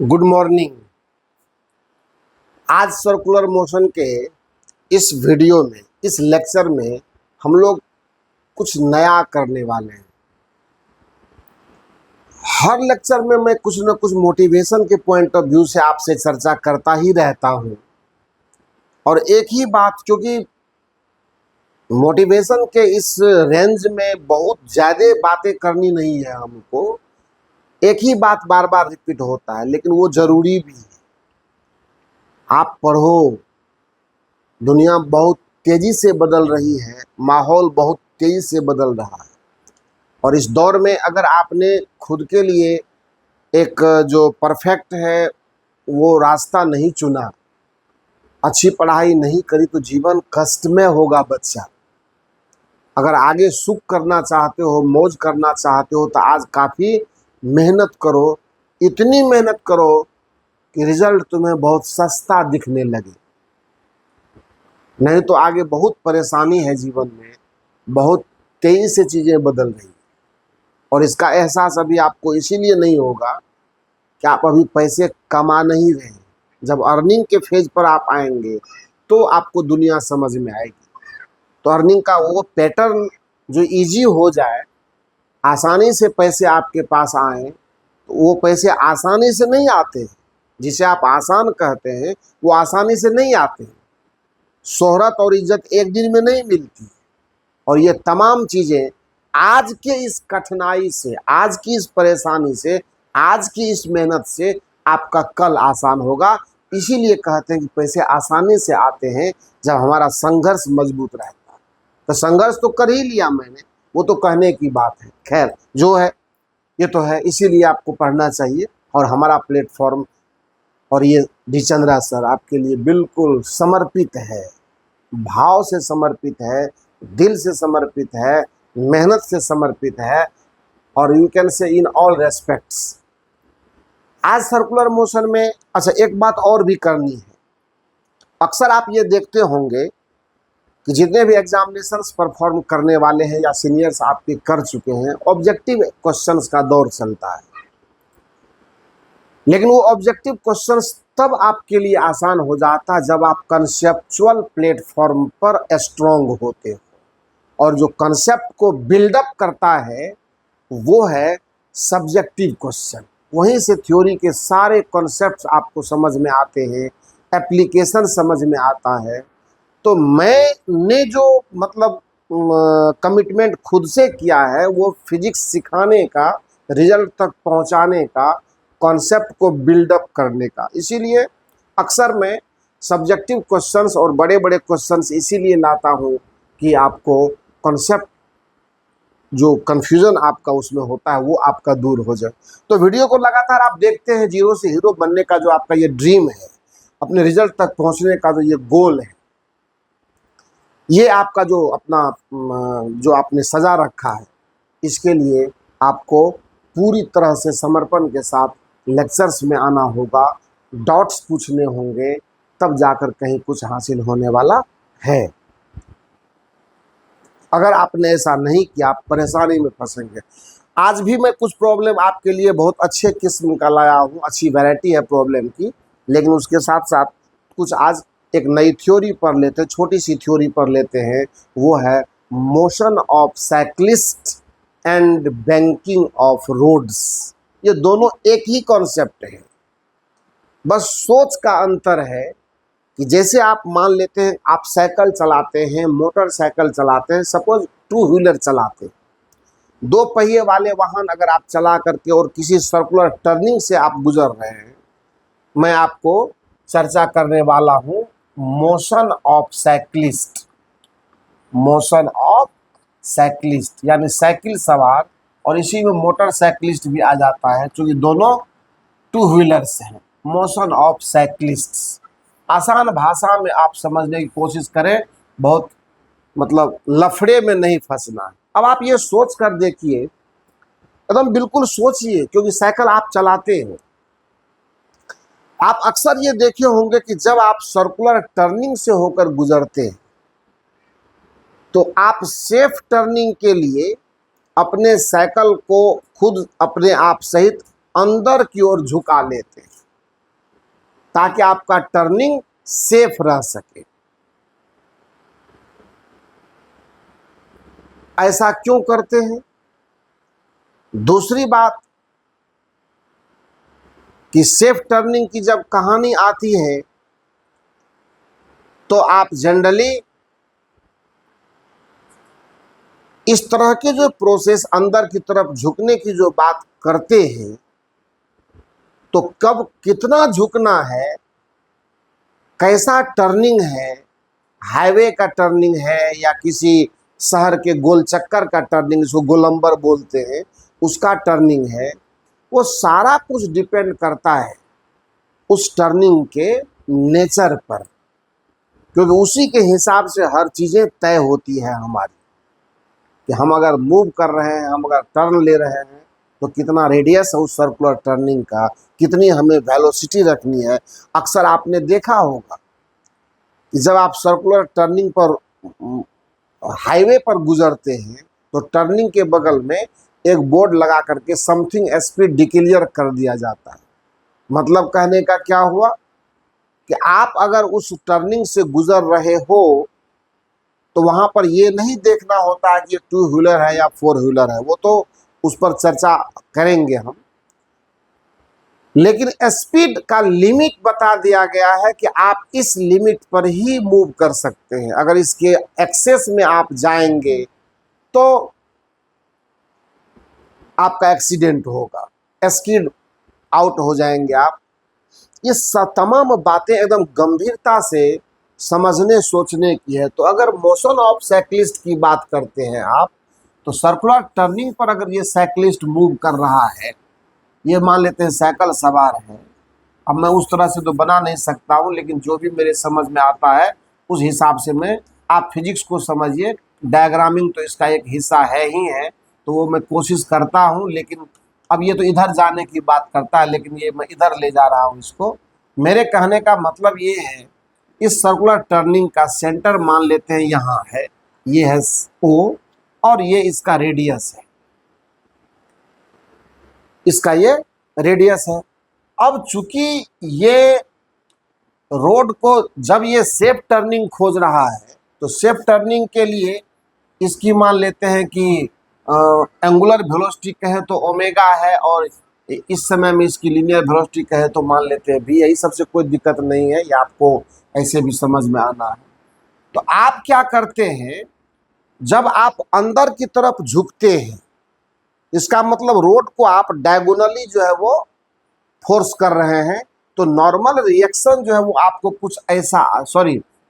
Good morning. आज circular motion के इस वीडियो में, इस लेक्चर में हम लोग कुछ नया करने वाले हैं। हर लेक्चर में मैं कुछ न कुछ मोटिवेशन के पॉइंट ऑफ व्यू से आपसे चर्चा करता ही रहता हूं। और एक ही बात, क्योंकि मोटिवेशन के इस रेंज में बहुत ज़्यादा बातें करनी नहीं है हमको, एक ही बात बार बार रिपीट होता है, लेकिन वो ज़रूरी भी है। आप पढ़ो, दुनिया बहुत तेज़ी से बदल रही है, माहौल बहुत तेज़ी से बदल रहा है। और इस दौर में अगर आपने खुद के लिए एक जो परफेक्ट है वो रास्ता नहीं चुना, अच्छी पढ़ाई नहीं करी, तो जीवन कष्ट में होगा बच्चा। अगर आगे सुख करना चाहते हो, मौज करना चाहते हो, तो आज काफ़ी मेहनत करो, इतनी मेहनत करो कि रिजल्ट तुम्हें बहुत सस्ता दिखने लगे। नहीं तो आगे बहुत परेशानी है जीवन में, बहुत तेज़ी से चीज़ें बदल रही हैं। और इसका एहसास अभी आपको इसीलिए नहीं होगा कि आप अभी पैसे कमा नहीं रहे हैं। जब अर्निंग के फेज पर आप आएंगे तो आपको दुनिया समझ में आएगी। तो अर्निंग का वो पैटर्न जो इजी हो जाए, आसानी से पैसे आपके पास आए, तो वो पैसे आसानी से नहीं आते हैं। जिसे आप आसान कहते हैं वो आसानी से नहीं आते हैं। शोहरत और इज्जत एक दिन में नहीं मिलती। और ये तमाम चीज़ें आज के इस कठिनाई से, आज की इस परेशानी से, आज की इस मेहनत से आपका कल आसान होगा। इसीलिए कहते हैं कि पैसे आसानी से आते हैं जब हमारा संघर्ष मजबूत रहता है। तो संघर्ष तो कर ही लिया मैंने, वो तो कहने की बात है। खैर, जो है ये तो है, इसीलिए आपको पढ़ना चाहिए। और हमारा प्लेटफॉर्म और ये डी चंद्रा सर आपके लिए बिल्कुल समर्पित है, भाव से समर्पित है, दिल से समर्पित है, मेहनत से समर्पित है, और you can say in all respects. आज सर्कुलर मोशन में अच्छा एक बात और भी करनी है। अक्सर आप ये देखते होंगे कि जितने भी एग्जामिनेशंस परफॉर्म करने वाले हैं या सीनियर्स आपके कर चुके हैं, ऑब्जेक्टिव क्वेश्चंस का दौर चलता है। लेकिन वो ऑब्जेक्टिव क्वेश्चंस तब आपके लिए आसान हो जाता है जब आप कंसेप्चुअल प्लेटफॉर्म पर स्ट्रॉन्ग होते हो। और जो कंसेप्ट को बिल्डअप करता है वो है सब्जेक्टिव क्वेश्चन। वहीं से थ्योरी के सारे कॉन्सेप्ट्स आपको समझ में आते हैं, एप्लीकेशन समझ में आता है। तो मैंने जो मतलब कमिटमेंट खुद से किया है वो फिजिक्स सिखाने का, रिजल्ट तक पहुंचाने का, कॉन्सेप्ट को बिल्डअप करने का। इसीलिए अक्सर मैं सब्जेक्टिव क्वेश्चंस और बड़े बड़े क्वेश्चंस इसीलिए लाता हूँ कि आपको कॉन्सेप्ट, जो कन्फ्यूज़न आपका उसमें होता है, वो आपका दूर हो जाए। तो वीडियो को लगातार आप देखते हैं। जीरो से हीरो बनने का जो आपका ये ड्रीम है, अपने रिजल्ट तक पहुंचने का जो ये गोल है, ये आपका जो अपना जो आपने सजा रखा है, इसके लिए आपको पूरी तरह से समर्पण के साथ लेक्चर्स में आना होगा, डाउट्स पूछने होंगे, तब जाकर कहीं कुछ हासिल होने वाला है। अगर आपने ऐसा नहीं किया, आप परेशानी में फंसेंगे। आज भी मैं कुछ प्रॉब्लम आपके लिए बहुत अच्छे किस्म का लाया हूँ, अच्छी वैरायटी है प्रॉब्लम की। लेकिन उसके साथ साथ कुछ आज एक नई थ्योरी पढ़ लेते हैं, छोटी सी थ्योरी पढ़ लेते हैं। वो है motion of cyclist and banking of roads. ये दोनों एक ही कॉन्सेप्ट है, बस सोच का अंतर है। कि जैसे आप मान लेते हैं आप साइकिल चलाते हैं, मोटरसाइकिल चलाते हैं, सपोज टू व्हीलर चलाते हैं, दो पहिए वाले वाहन अगर आप चला करके और किसी सर्कुलर टर्निंग से आप गुजर रहे हैं, मैं आपको चर्चा करने वाला हूं motion of cyclist. Motion of cyclist यानी साइकिल सवार, और इसी में मोटरसाइकिलिस्ट भी आ जाता है क्योंकि दोनों टू व्हीलर्स हैं। मोशन ऑफ साइक्लिस्ट्स, आसान भाषा में आप समझने की कोशिश करें, बहुत मतलब लफड़े में नहीं फंसना है। अब आप ये सोच कर देखिए, एकदम बिल्कुल सोचिए, क्योंकि साइकिल आप चलाते हैं। आप अक्सर ये देखे होंगे कि जब आप सर्कुलर टर्निंग से होकर गुजरते हैं तो आप सेफ टर्निंग के लिए अपने साइकिल को खुद अपने आप सहित अंदर की ओर झुका लेते हैं। ताकि आपका टर्निंग सेफ रह सके। ऐसा क्यों करते हैं? दूसरी बात कि सेफ टर्निंग की जब कहानी आती है तो आप जनरली इस तरह के जो प्रोसेस अंदर की तरफ झुकने की जो बात करते हैं, तो कब कितना झुकना है, कैसा टर्निंग है, हाईवे का टर्निंग है या किसी शहर के गोल चक्कर का टर्निंग, जिसको गोलंबर बोलते हैं, उसका टर्निंग है, वो सारा कुछ डिपेंड करता है उस टर्निंग के नेचर पर, क्योंकि उसी के हिसाब से हर चीज़ें तय होती है हमारी, कि हम अगर मूव कर रहे हैं, हम अगर टर्न ले रहे हैं, तो कितना रेडियस है उस सर्कुलर टर्निंग का, कितनी हमें वेलोसिटी रखनी है। अक्सर आपने देखा होगा कि जब आप सर्कुलर टर्निंग पर हाईवे पर गुजरते हैं तो टर्निंग के बगल में एक बोर्ड लगा करके समथिंग स्पीड डिक्लेयर कर दिया जाता है। मतलब कहने का क्या हुआ कि आप अगर उस टर्निंग से गुजर रहे हो तो वहां पर ये नहीं देखना होता है कि ये 2 व्हीलर है या 4 व्हीलर है, वो तो उस पर चर्चा करेंगे हम, लेकिन स्पीड का लिमिट बता दिया गया है कि आप इस लिमिट पर ही मूव कर सकते हैं। अगर इसके एक्सेस में आप जाएंगे तो आपका एक्सीडेंट होगा, स्किड आउट हो जाएंगे आप। ये तमाम बातें एकदम गंभीरता से समझने सोचने की है। तो अगर मोशन ऑफ साइकिलिस्ट की बात करते हैं आप, तो सर्कुलर टर्निंग पर अगर ये साइकिलिस्ट मूव कर रहा है, ये मान लेते हैं साइकिल सवार है, अब मैं उस तरह से तो बना नहीं सकता हूँ, लेकिन जो भी मेरे समझ में आता है उस हिसाब से मैं, आप फिजिक्स को समझिए, डायग्रामिंग तो इसका एक हिस्सा है ही है, तो वो मैं कोशिश करता हूँ, लेकिन अब ये तो इधर जाने की बात करता है, लेकिन ये मैं इधर ले जा रहा हूँ इसको। मेरे कहने का मतलब ये है, इस सर्कुलर टर्निंग का सेंटर मान लेते हैं यहाँ है, ये है O और ये इसका रेडियस है, इसका ये रेडियस है। अब चूंकि ये रोड को जब ये सेफ टर्निंग खोज रहा है, तो सेफ टर्निंग के लिए इसकी मान लेते हैं कि एंगुलर वेलोसिटी कहे तो ओमेगा है, और इस समय में इसकी लीनियर वेलोसिटी कहे तो मान लेते हैं v। यही सबसे कोई दिक्कत नहीं है, ये आपको ऐसे भी समझ में आना है। तो आप क्या करते हैं, जब आप अंदर की तरफ झुकते हैं, इसका मतलब रोड को आप डायगोनली जो है वो फोर्स कर रहे हैं, तो नॉर्मल रिएक्शन जो है वो आपको कुछ ऐसा,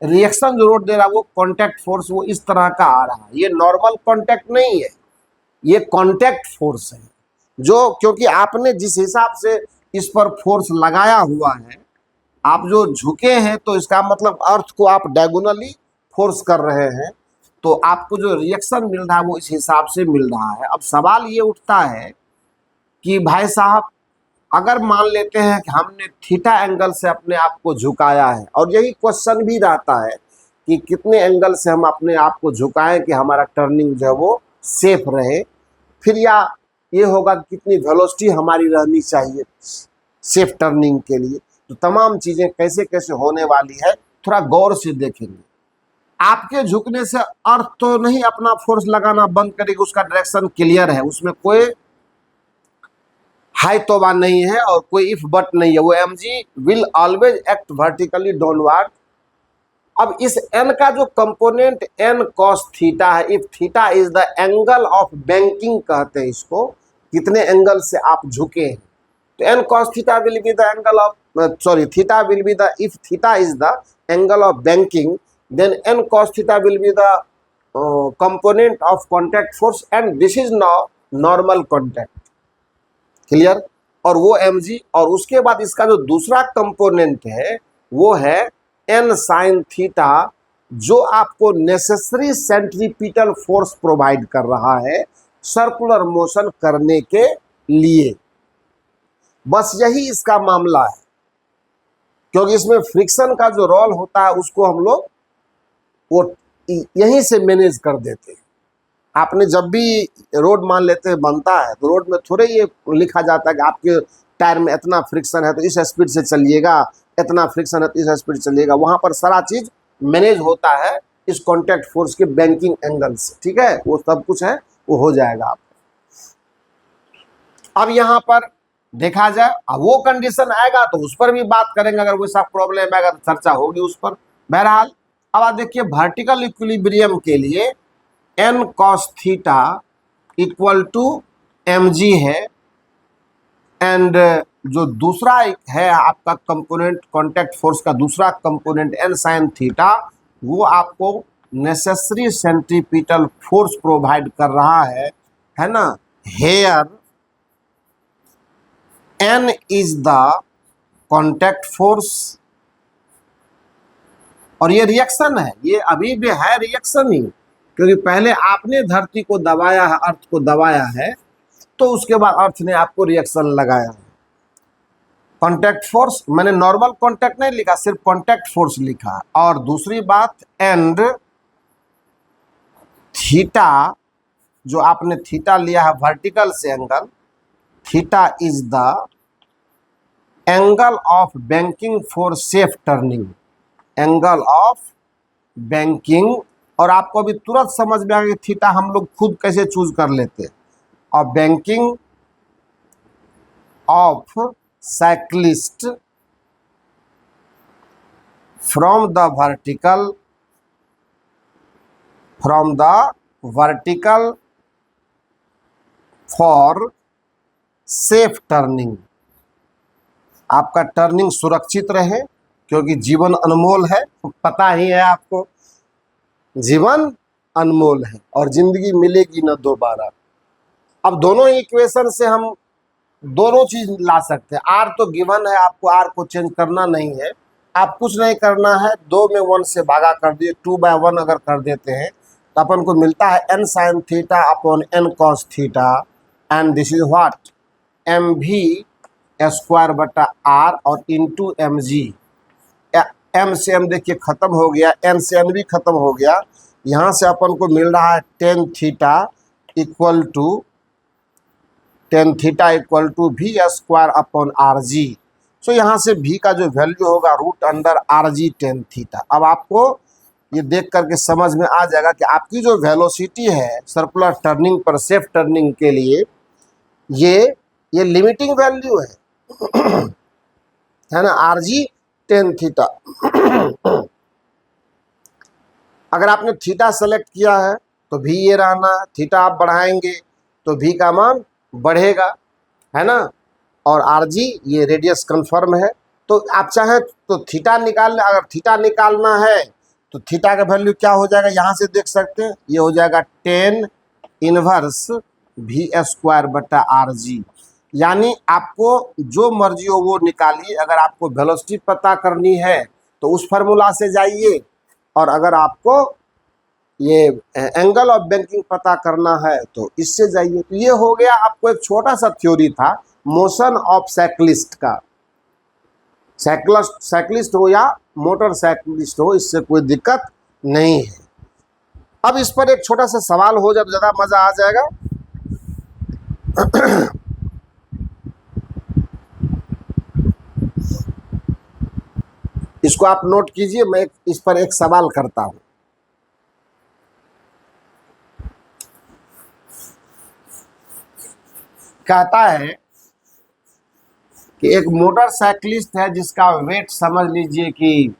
रिएक्शन जो रोड दे रहा है वो कांटेक्ट फोर्स वो इस तरह का आ रहा है। ये नॉर्मल कांटेक्ट नहीं है, ये कांटेक्ट फोर्स है, जो क्योंकि आपने जिस हिसाब से इस पर फोर्स लगाया हुआ है, आप जो झुके हैं, तो इसका मतलब अर्थ को आप डायगोनली फोर्स कर रहे हैं, तो आपको जो रिएक्शन मिल रहा है वो इस हिसाब से मिल रहा है। अब सवाल ये उठता है कि भाई साहब, अगर मान लेते हैं कि हमने थीटा एंगल से अपने आप को झुकाया है, और यही क्वेश्चन भी रहता है कि कितने एंगल से हम अपने आप को झुकाएं कि हमारा टर्निंग जो है वो सेफ रहे, फिर या ये होगा कि कितनी वेलोसिटी हमारी रहनी चाहिए सेफ टर्निंग के लिए। तो तमाम चीज़ें कैसे कैसे होने वाली है, थोड़ा गौर से देखेंगे। आपके झुकने से अर्थ तो नहीं अपना फोर्स लगाना बंद करेगी, उसका डायरेक्शन क्लियर है, उसमें कोई हाई तोबा नहीं है और कोई इफ बट नहीं है, वो mg will always act vertically downward. अब इस n का जो कंपोनेंट n cos थीटा है, if theta is the angle of banking कहते हैं इसको, कितने एंगल से आप झुके हैं, तो n cos theta will be the angle of, theta will be the, if theta is the angle of banking, then n cos theta will be the component of contact force, and this is now normal contact, clear। और वो mg, और उसके बाद इसका जो दूसरा component है वो है n sin थीटा, जो आपको नेसेसरी सेंट्रीपिटल फोर्स प्रोवाइड कर रहा है सर्कुलर मोशन करने के लिए। बस यही इसका मामला है, क्योंकि इसमें फ्रिक्शन का जो रोल होता है उसको हम लोग वो यहीं से मैनेज कर देते हैं। आपने जब भी रोड मान लेते हैं बनता है, तो रोड में थोड़े ये लिखा जाता है कि आपके टायर में इतना फ्रिक्शन है तो इस स्पीड से चलिएगा, इतना फ्रिक्शन है तो इस स्पीड चलेगा, वहां पर सारा चीज मैनेज होता है इस कॉन्टैक्ट फोर्स के बैंकिंग एंगल से, ठीक है, वो सब कुछ है, वो हो जाएगा आप। अब यहां पर देखा जाए, अब वो कंडीशन आएगा तो उस पर भी बात करेंगे, अगर वैसा प्रॉब्लम आएगा तो चर्चा होगी उस पर। बहरहाल अब आप देखिए वर्टिकल इक्विलिब्रियम के लिए n cos theta equal to mg है, एंड जो दूसरा है आपका कंपोनेंट कॉन्टैक्ट फोर्स का दूसरा कंपोनेंट n sin थीटा, वो आपको नेसेसरी सेंट्रीपिटल फोर्स प्रोवाइड कर रहा है ना। Here n is the contact force, और ये रिएक्शन है, ये अभी भी है रिएक्शन ही, क्योंकि पहले आपने धरती को दबाया है, अर्थ को दबाया है, तो उसके बाद अर्थ ने आपको रिएक्शन लगाया है। कॉन्टैक्ट फोर्स मैंने नॉर्मल कॉन्टैक्ट नहीं लिखा, सिर्फ कॉन्टैक्ट फोर्स लिखा। और दूसरी बात, एंड थीटा, जो आपने थीटा लिया है वर्टिकल से angle, theta is the angle of banking for safe turning, angle of banking. और आपको अभी तुरंत समझ में आ गया कि थीटा हम लोग खुद कैसे चूज कर लेते, और banking of cyclist from the vertical for safe turning. आपका टर्निंग सुरक्षित रहे, क्योंकि जीवन अनमोल है, पता ही है आपको, जीवन अनमोल है और जिंदगी मिलेगी न दोबारा। अब दोनों इक्वेशन से हम दोनों चीज ला सकते हैं। आर तो गिवन है, आपको आर को चेंज करना नहीं है, आप कुछ नहीं करना है, 2 में 1 से भागा कर दिए, 2/1 अगर कर देते हैं तो अपन को मिलता है n sin theta upon n cos theta, and this is what mv² बटा r और इंटू mg। m से m देखिए खत्म हो गया, n से n भी खत्म हो गया, यहाँ से अपन को मिल रहा है tan theta equal to v² upon rg। So यहाँ से v का जो वैल्यू होगा √rg tan थीटा। अब आपको ये देख करके समझ में आ जाएगा कि आपकी जो वेलोसिटी है सर्कुलर टर्निंग पर सेफ टर्निंग के लिए, ये लिमिटिंग वैल्यू है ना, rg tan थीटा। अगर आपने थीटा सेलेक्ट किया है तो भी ये रहना है, थीटा आप बढ़ाएंगे तो भी का मान बढ़ेगा, है ना। और rg ये रेडियस कंफर्म है, तो आप चाहें तो थीटा निकाल लें। अगर थीटा निकालना है तो थीटा का वैल्यू क्या हो जाएगा, यहाँ से देख सकते हैं, ये हो जाएगा tan इनवर्स v² बटा rg। यानी आपको जो मर्जी हो वो निकालिए। अगर आपको वेलोसिटी पता करनी है तो उस फार्मूला से जाइए, और अगर आपको ये एंगल ऑफ बैंकिंग पता करना है तो इससे जाइए। तो ये हो गया, आपको एक छोटा सा थ्योरी था मोशन ऑफ साइक्लिस्ट का। साइक्लिस्ट हो या मोटर साइक्लिस्ट हो, इससे कोई दिक्कत नहीं है। अब इस पर एक छोटा सा सवाल हो जाए तो ज़्यादा मज़ा आ जाएगा। इसको आप नोट कीजिए, मैं इस पर एक सवाल करता हूं। कहता है कि एक मोटरसाइकिलिस्ट है जिसका वेट समझ लीजिए कि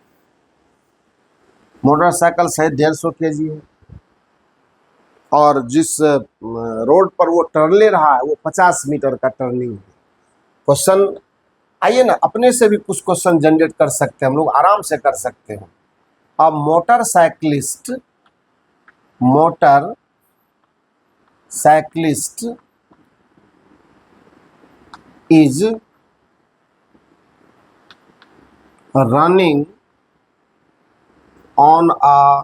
मोटरसाइकिल सहित 150 kg है, और जिस रोड पर वो टर्न ले रहा है वो 50 मीटर का टर्निंग है। क्वेश्चन आइए ना, अपने से भी कुछ क्वेश्चन जनरेट कर सकते हैं हम लोग, आराम से कर सकते हैं। अब motorcyclist is running on a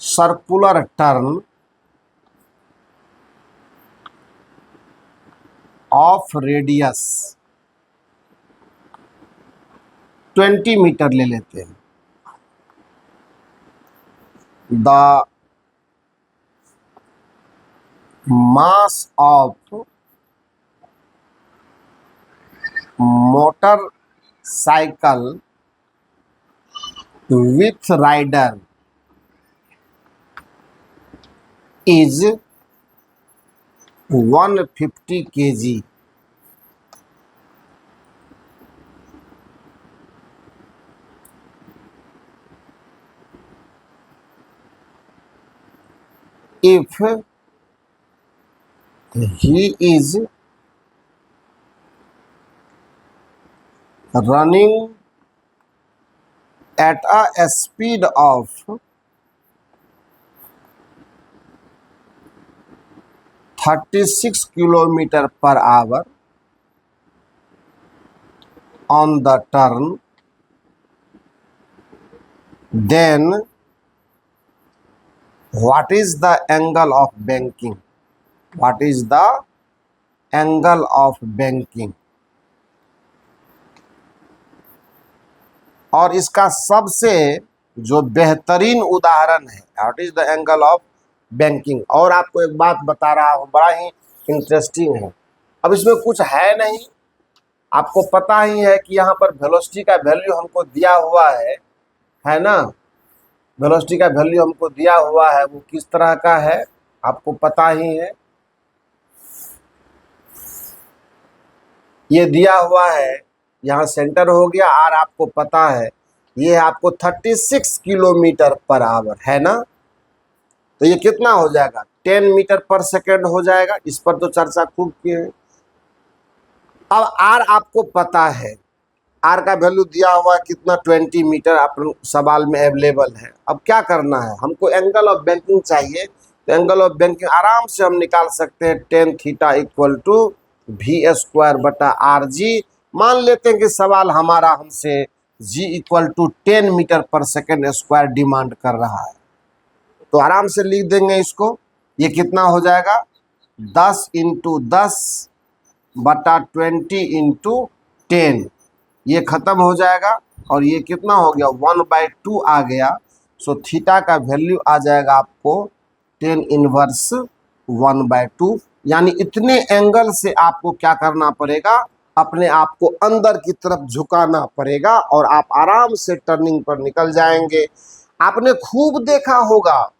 circular turn of radius 20 metre ले लेते हैं। The mass of motorcycle cycle with rider is 150 kg. If he is running at a speed of 36 kilometer per hour on the turn, then what is the angle of banking? What is the angle of banking? और इसका सबसे जो बेहतरीन उदाहरण है, what is the angle of banking. और आपको एक बात बता रहा हूँ, बड़ा ही इंटरेस्टिंग है। अब इसमें कुछ है नहीं, आपको पता ही है कि यहाँ पर वेलोसिटी का वैल्यू हमको दिया हुआ है ना। वेलोसिटी का वैल्यू हमको दिया हुआ है, वो किस तरह का है आपको पता ही है। ये दिया हुआ है, यहाँ सेंटर हो गया, आर आपको पता है, ये आपको 36 किलोमीटर पर आवर है ना। तो ये कितना हो जाएगा, 10 मीटर पर सेकेंड हो जाएगा। इस पर तो चर्चा खूब की है। अब आर आपको पता है, आर का वैल्यू दिया हुआ है कितना, 20 मीटर आप सवाल में अवेलेबल है। अब क्या करना है, हमको एंगल ऑफ बैंकिंग चाहिए। तो एंगल ऑफ बैंकिंग आराम से हम निकाल सकते हैं, tan theta equal to v² बटा आर जी। मान लेते हैं कि सवाल हमारा हमसे g इक्वल टू 10 मीटर पर सेकेंड स्क्वायर डिमांड कर रहा है, तो आराम से लिख देंगे इसको। ये कितना हो जाएगा, 10 × 10 बटा 20 × 10, ये खत्म हो जाएगा। और ये कितना हो गया, 1/2 आ गया। सो थीटा का वैल्यू आ जाएगा आपको 10 इनवर्स 1/2। यानी इतने एंगल से आपको क्या करना पड़ेगा, अपने आप को अंदर की तरफ झुकाना पड़ेगा और आप आराम से टर्निंग पर निकल जाएंगे। आपने खूब देखा होगा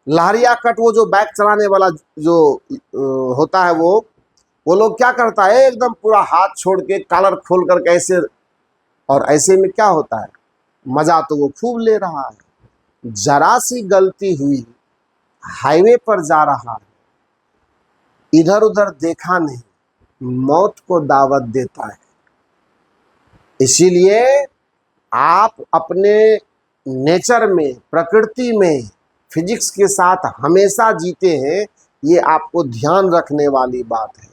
लहरिया कट, वो जो बाइक चलाने वाला जो होता है, वो लोग क्या करता है, एकदम पूरा हाथ छोड़ के कॉलर खोल कर कैसे, और ऐसे में क्या होता है, मजा तो वो खूब ले रहा है। जरा सी गलती हुई, हाईवे पर जा रहा है, इधर उधर देखा नहीं, मौत को दावत देता है। इसीलिए आप अपने नेचर में, प्रकृति में, फिजिक्स के साथ हमेशा जीते हैं, ये आपको ध्यान रखने वाली बात है।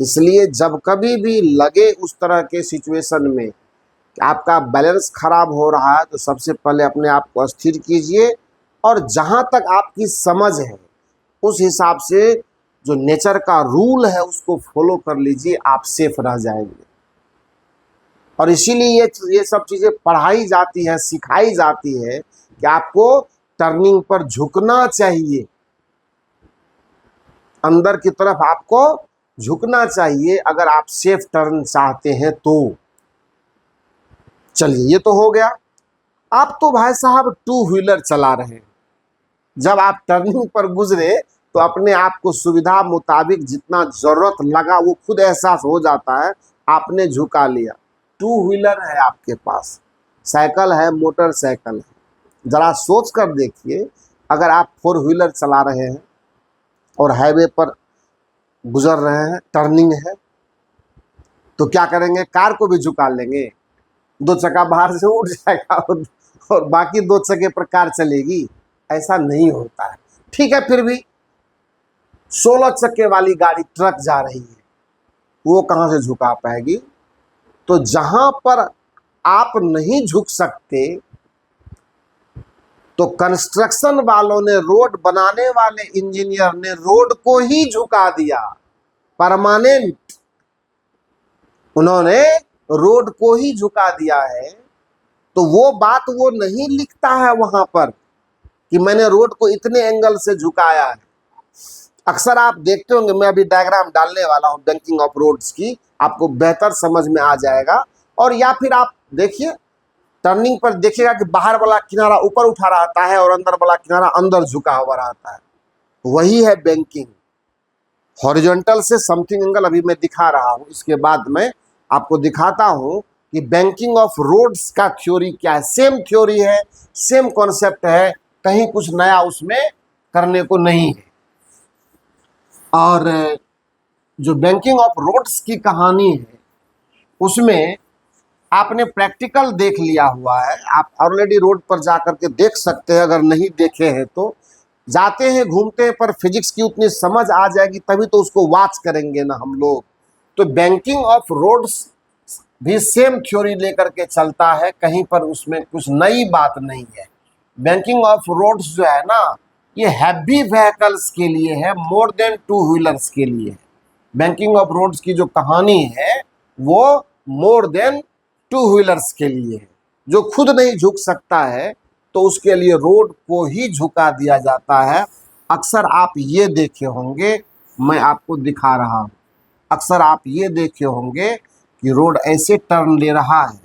इसलिए जब कभी भी लगे उस तरह के सिचुएशन में कि आपका बैलेंस खराब हो रहा है, तो सबसे पहले अपने आप को स्थिर कीजिए और जहाँ तक आपकी समझ है उस हिसाब से जो नेचर का रूल है उसको फॉलो कर लीजिए, आप सेफ रह जाएंगे। और इसीलिए ये सब चीज़ें पढ़ाई जाती है, सिखाई जाती है कि आपको टर्निंग पर झुकना चाहिए, अंदर की तरफ आपको झुकना चाहिए अगर आप सेफ टर्न चाहते हैं तो। चलिए, ये तो हो गया। आप तो भाई साहब 2 व्हीलर चला रहे हैं, जब आप टर्निंग पर गुजरे तो अपने आप को सुविधा मुताबिक जितना ज़रूरत लगा वो खुद एहसास हो जाता है, आपने झुका लिया। 2 व्हीलर है आपके पास, साइकिल है, मोटरसाइकिल है। ज़रा सोच कर देखिए, अगर आप 4 व्हीलर चला रहे हैं और हाईवे पर गुजर रहे हैं, टर्निंग है, तो क्या करेंगे, कार को भी झुका लेंगे, 2 चक्का बाहर से उठ जाएगा और बाकी 2 चक्के पर कार चलेगी। ऐसा नहीं होता है। ठीक है, फिर भी 16 चक्के वाली गाड़ी, ट्रक जा रही है, वो कहाँ से झुका पाएगी। तो जहां पर आप नहीं झुक सकते, तो कंस्ट्रक्शन वालों ने, रोड बनाने वाले इंजीनियर ने रोड को ही झुका दिया, परमानेंट उन्होंने रोड को ही झुका दिया है। तो वो बात वो नहीं लिखता है वहां पर कि मैंने रोड को इतने एंगल से झुकाया है। अक्सर आप देखते होंगे, मैं अभी डायग्राम डालने वाला हूं बैंकिंग ऑफ रोड्स की, आपको बेहतर समझ में आ जाएगा और या फिर आप देखिए टर्निंग पर देखिएगा कि बाहर वाला किनारा ऊपर उठा रहता है और अंदर वाला किनारा अंदर झुका हुआ रहता है, वही है बैंकिंग। हॉरिजॉन्टल से समथिंग एंगल अभी मैं दिखा रहा हूँ, इसके बाद मैं आपको दिखाता हूँ कि बैंकिंग ऑफ रोड्स का थ्योरी क्या है। सेम थ्योरी है, सेम कॉन्सेप्ट है, कहीं कुछ नया उसमें करने को नहीं है। और जो बैंकिंग ऑफ रोड्स की कहानी है उसमें आपने प्रैक्टिकल देख लिया हुआ है, आप ऑलरेडी रोड पर जाकर के देख सकते हैं, अगर नहीं देखे हैं तो जाते हैं घूमते हैं, पर फिजिक्स की उतनी समझ आ जाएगी तभी तो उसको वॉच करेंगे ना हम लोग। तो बैंकिंग ऑफ रोड्स भी सेम थ्योरी लेकर के चलता है, कहीं पर उसमें कुछ नई बात नहीं है। बैंकिंग ऑफ रोड्स जो है ना, ये हैवी व्हीकल्स के लिए है, मोर देन टू व्हीलर्स के लिए है। बैंकिंग ऑफ रोड्स की जो कहानी है वो मोर देन टू व्हीलर्स के लिए है। जो खुद नहीं झुक सकता है तो उसके लिए रोड को ही झुका दिया जाता है। अक्सर आप ये देखे होंगे, मैं आपको दिखा रहा हूँ, अक्सर आप ये देखे होंगे कि रोड ऐसे टर्न ले रहा है,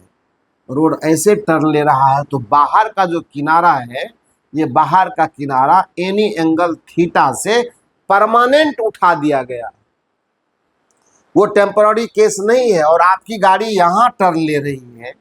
रोड ऐसे टर्न ले रहा है तो बाहर का जो किनारा है, ये बाहर का किनारा एनी एंगल थीटा से परमानेंट उठा दिया गया, वो टेम्पररी केस नहीं है। और आपकी गाड़ी यहाँ टर्न ले रही है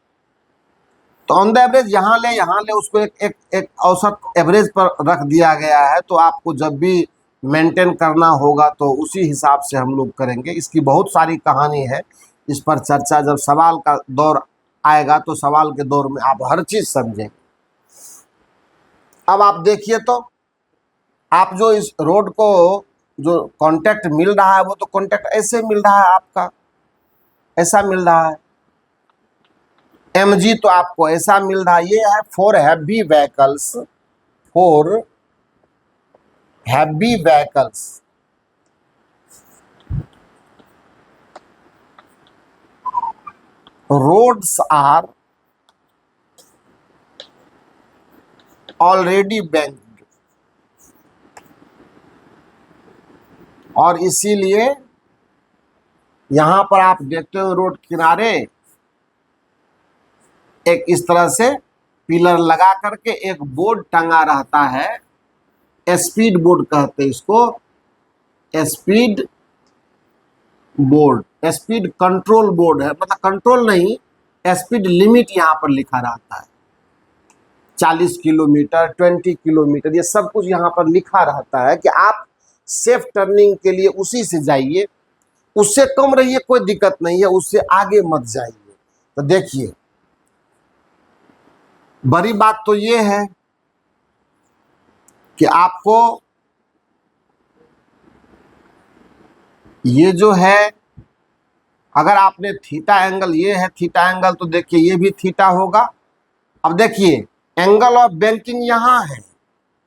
तो ऑन द एवरेज यहाँ ले उसको एक औसत एवरेज पर रख दिया गया है। तो आपको जब भी मेंटेन करना होगा तो उसी हिसाब से हम लोग करेंगे। इसकी बहुत सारी कहानी है, इस पर चर्चा जब सवाल का दौर आएगा तो सवाल के दौर में आप हर चीज समझेंगे। अब आप देखिए तो आप जो इस रोड को जो कांटेक्ट मिल रहा है वो तो कांटेक्ट ऐसे मिल रहा है, आपका ऐसा मिल रहा है, mg तो आपको ऐसा मिल रहा है। ये है for heavy vehicles, for heavy vehicles. Roads are already banked, और इसीलिए यहां पर आप देखते हो रोड किनारे एक इस तरह से पिलर लगा करके एक बोर्ड टंगा रहता है, स्पीड बोर्ड कहते हैं इसको, speed board, speed control board है, मतलब कंट्रोल नहीं, स्पीड लिमिट यहाँ पर लिखा रहता है, 40 किलोमीटर 20 किलोमीटर, ये सब कुछ यहाँ पर लिखा रहता है कि आप सेफ टर्निंग के लिए उसी से जाइए, उससे कम रहिए कोई दिक्कत नहीं है, उससे आगे मत जाइए। तो देखिए बड़ी बात तो ये है कि आपको ये जो है, अगर आपने थीटा एंगल, ये है थीटा एंगल, तो देखिए ये भी थीटा होगा। अब देखिए एंगल ऑफ बैंकिंग यहाँ है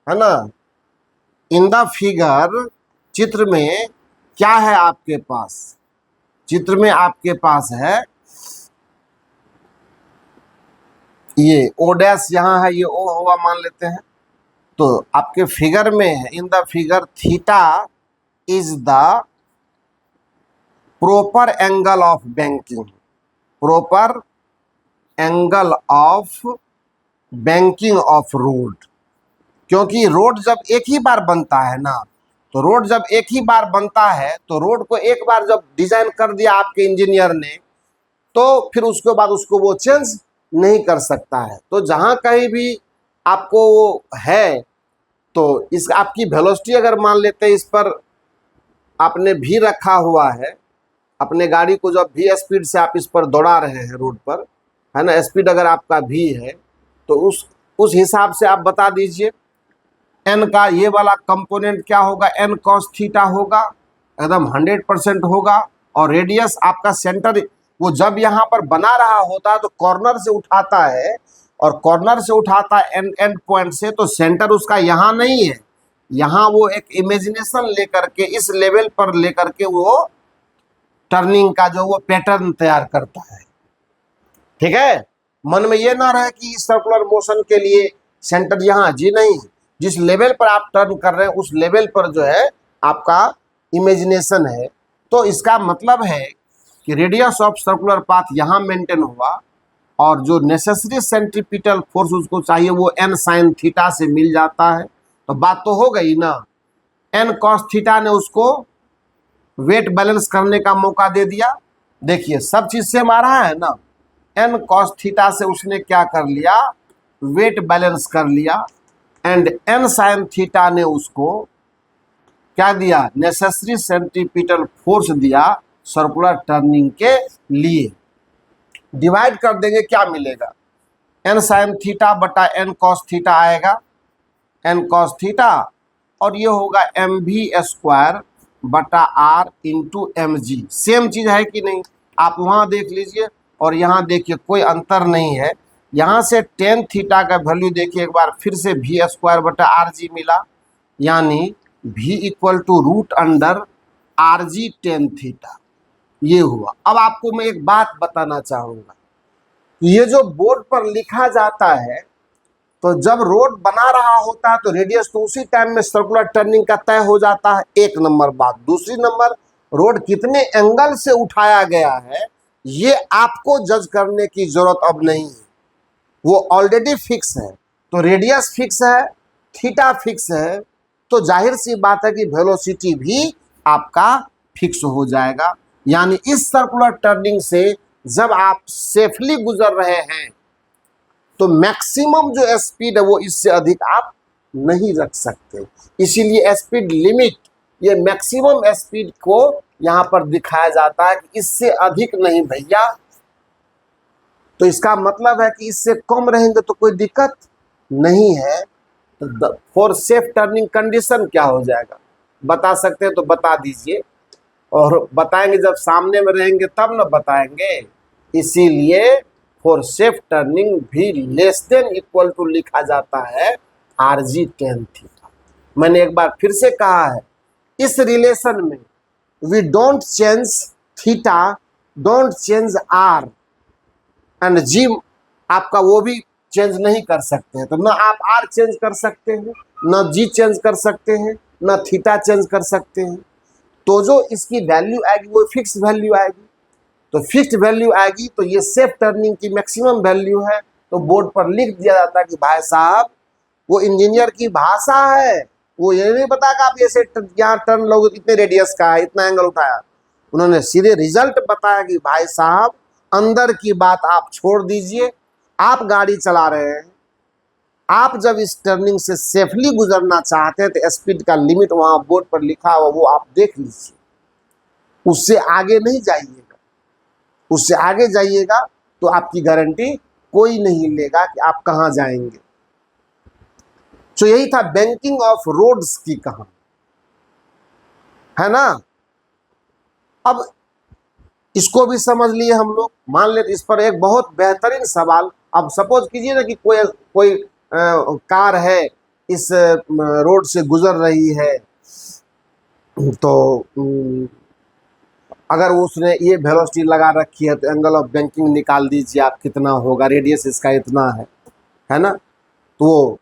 ना, इन द फिगर, चित्र में क्या है आपके पास, चित्र में आपके पास है ये ओ डैश यहाँ है, ये ओ हुआ मान लेते हैं, तो आपके फिगर में है, in the figure theta is the proper angle of banking, proper angle of banking of road. क्योंकि रोड जब एक ही बार बनता है ना, तो रोड जब एक ही बार बनता है तो रोड को एक बार जब डिजाइन कर दिया आपके इंजीनियर ने, तो फिर उसके बाद उसको वो चेंज नहीं कर सकता है। तो जहां कहीं भी आपको वो है, तो इस आपकी वेलोसिटी अगर मान लेते हैं, इस पर आपने भी रखा हुआ है, अपने गाड़ी को जब भी स्पीड से आप इस पर दौड़ा रहे हैं रोड पर, है ना, स्पीड अगर आपका भी है तो उस हिसाब से आप बता दीजिए एन का ये वाला कंपोनेंट क्या होगा, एन कॉस थीटा होगा, एकदम 100% होगा। और रेडियस आपका सेंटर, वो जब यहाँ पर बना रहा होता है तो कॉर्नर से उठाता है, और कॉर्नर से उठाता है एंड पॉइंट से, तो सेंटर उसका यहाँ नहीं है, यहाँ वो एक इमेजिनेशन लेकर के इस लेवल पर लेकर के वो टर्निंग का जो वो पैटर्न तैयार करता है। ठीक है, मन में ये ना रहे कि सर्कुलर मोशन के लिए सेंटर यहाँ, जी नहीं, जिस लेवल पर आप टर्न कर रहे हैं उस लेवल पर जो है आपका इमेजिनेशन है। तो इसका मतलब है कि रेडियस ऑफ सर्कुलर पाथ यहाँ मेंटेन हुआ और जो नेसेसरी सेंट्रीपिटल फोर्स उसको चाहिए वो n sin थीटा से मिल जाता है। तो बात तो हो गई ना, n cos थीटा ने उसको वेट बैलेंस करने का मौका दे दिया। देखिए सब चीज से मारा है ना, n cos थीटा से उसने क्या कर लिया, वेट बैलेंस कर लिया, एंड n sin थीटा ने उसको क्या दिया, नेसेसरी सेंट्रीपिटल फोर्स दिया सर्कुलर टर्निंग के लिए। डिवाइड कर देंगे क्या मिलेगा, n sin थीटा बटा n cos थीटा आएगा, n cos थीटा, और ये होगा mv² बटा r इंटू mg। सेम चीज है कि नहीं, आप वहां देख लीजिए और यहाँ देखिए कोई अंतर नहीं है। यहाँ से tan थीटा का वैल्यू देखिए एक बार फिर से v² बटा rg मिला, यानी v equal to root under rg tan theta, ये हुआ। अब आपको मैं एक बात बताना चाहूंगा, ये जो बोर्ड पर लिखा जाता है, तो जब रोड बना रहा होता है तो रेडियस तो उसी टाइम में सर्कुलर टर्निंग का तय हो जाता है, एक नंबर बात। दूसरी नंबर, रोड कितने एंगल से उठाया गया है ये आपको जज करने की जरूरत अब नहीं है, वो ऑलरेडी फिक्स है। तो रेडियस फिक्स है, थीटा फिक्स है, तो जाहिर सी बात है कि वेलोसिटी भी आपका फिक्स हो जाएगा। यानी इस सर्कुलर टर्निंग से जब आप सेफली गुजर रहे हैं तो मैक्सिमम जो स्पीड है वो इससे अधिक आप नहीं रख सकते, इसीलिए स्पीड लिमिट, ये मैक्सिमम स्पीड को यहाँ पर दिखाया जाता है कि इससे अधिक नहीं भैया। तो इसका मतलब है कि इससे कम रहेंगे तो कोई दिक्कत नहीं है। तो फॉर सेफ टर्निंग कंडीशन क्या हो जाएगा, बता सकते हैं तो बता दीजिए, और बताएंगे जब सामने में रहेंगे तब ना बताएंगे। इसीलिए फॉर सेफ टर्निंग भी लेस देन इक्वल टू लिखा जाता है rg tan थीटा। मैंने एक बार फिर से कहा है, इस रिलेशन में we don't change theta, don't change r, and g आपका वो भी चेंज नहीं कर सकते हैं। तो ना आप r चेंज कर सकते हैं, ना g चेंज कर सकते हैं, ना थीटा चेंज कर सकते हैं। तो जो इसकी वैल्यू आएगी वो फिक्स वैल्यू आएगी। तो फिक्स्ड वैल्यू आएगी तो ये सेफ टर्निंग की मैक्सिमम वैल्यू है। तो बोर्ड पर लिख दिया जाता है कि भाई साहब, वो इंजीनियर की भाषा है, वो ये नहीं बता कि आप ऐसे यहाँ टर्न लोगे इतने रेडियस का है, इतना एंगल उठाया। उन्होंने सीधे रिजल्ट बताया कि भाई साहब अंदर की बात आप छोड़ दीजिए, आप गाड़ी चला रहे हैं, आप जब इस टर्निंग से सेफली गुजरना चाहते हैं तो स्पीड का लिमिट वहाँ बोर्ड पर लिखा हुआ वो आप देख लीजिए, उससे आगे नहीं जाइएगा। उससे आगे जाइएगा तो आपकी गारंटी कोई नहीं लेगा कि आप कहाँ जाएंगे। तो यही था बैंकिंग ऑफ रोड्स की कहानी, है ना। अब इसको भी समझ लिए हम लोग, मान लेते इस पर एक बहुत बेहतरीन सवाल। अब सपोज कीजिए ना कि कोई कार है, इस रोड से गुजर रही है, तो अगर उसने ये वेलोसिटी लगा रखी है तो एंगल ऑफ बैंकिंग निकाल दीजिए आप, कितना होगा, रेडियस इसका इतना है ना। तो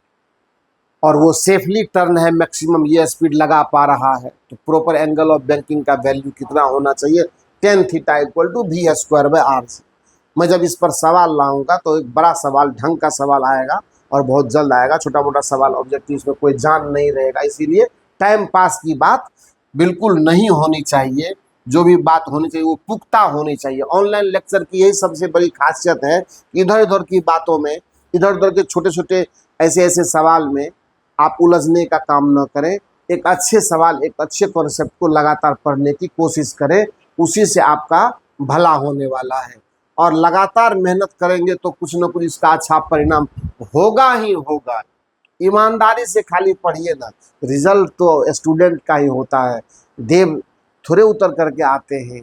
और वो सेफली टर्न है, मैक्सिमम ये स्पीड लगा पा रहा है, तो प्रॉपर एंगल ऑफ बैंकिंग का वैल्यू कितना होना चाहिए, tan theta equal to v²/r। मैं जब इस पर सवाल लाऊंगा तो एक बड़ा सवाल, ढंग का सवाल आएगा और बहुत जल्द आएगा। छोटा मोटा सवाल ऑब्जेक्टिव में कोई जान नहीं रहेगा, इसीलिए टाइम पास की बात बिल्कुल नहीं होनी चाहिए। जो भी बात होनी चाहिए वो पुख्ता होनी चाहिए। ऑनलाइन लेक्चर की यही सबसे बड़ी खासियत है, इधर उधर की बातों में, इधर उधर के छोटे छोटे ऐसे सवाल में आप उलझने का काम न करें। एक अच्छे सवाल, एक अच्छे कॉन्सेप्ट को लगातार पढ़ने की कोशिश करें, उसी से आपका भला होने वाला है। और लगातार मेहनत करेंगे तो कुछ न कुछ इसका अच्छा परिणाम होगा ही होगा। ईमानदारी से खाली पढ़िए ना, रिजल्ट तो स्टूडेंट का ही होता है। देव थोड़े उतर करके आते हैं,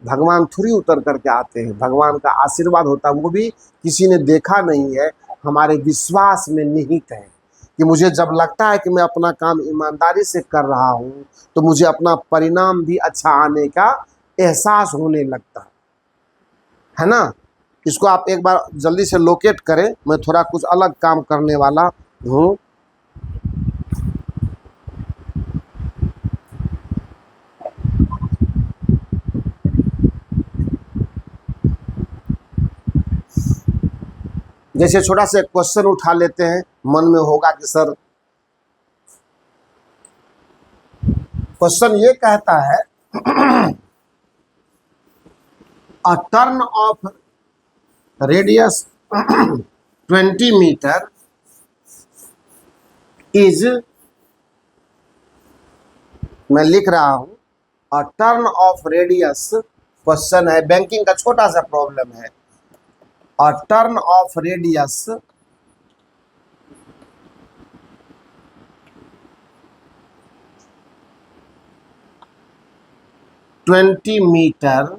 भगवान थोड़ी उतर करके आते हैं, भगवान का आशीर्वाद होता है, वो भी किसी ने देखा नहीं है, हमारे विश्वास में निहित है कि मुझे जब लगता है कि मैं अपना काम ईमानदारी से कर रहा हूँ तो मुझे अपना परिणाम भी अच्छा आने का एहसास होने लगता है ना। इसको आप एक बार जल्दी से लोकेट करें, मैं थोड़ा कुछ अलग काम करने वाला हूँ। जैसे छोटा सा क्वेश्चन उठा लेते हैं, मन में होगा कि सर क्वेश्चन ये कहता है a turn of radius 20 metre is, मैं लिख रहा हूं a turn of radius, question है, बैंकिंग का छोटा सा प्रॉब्लम है। A turn of radius 20 metre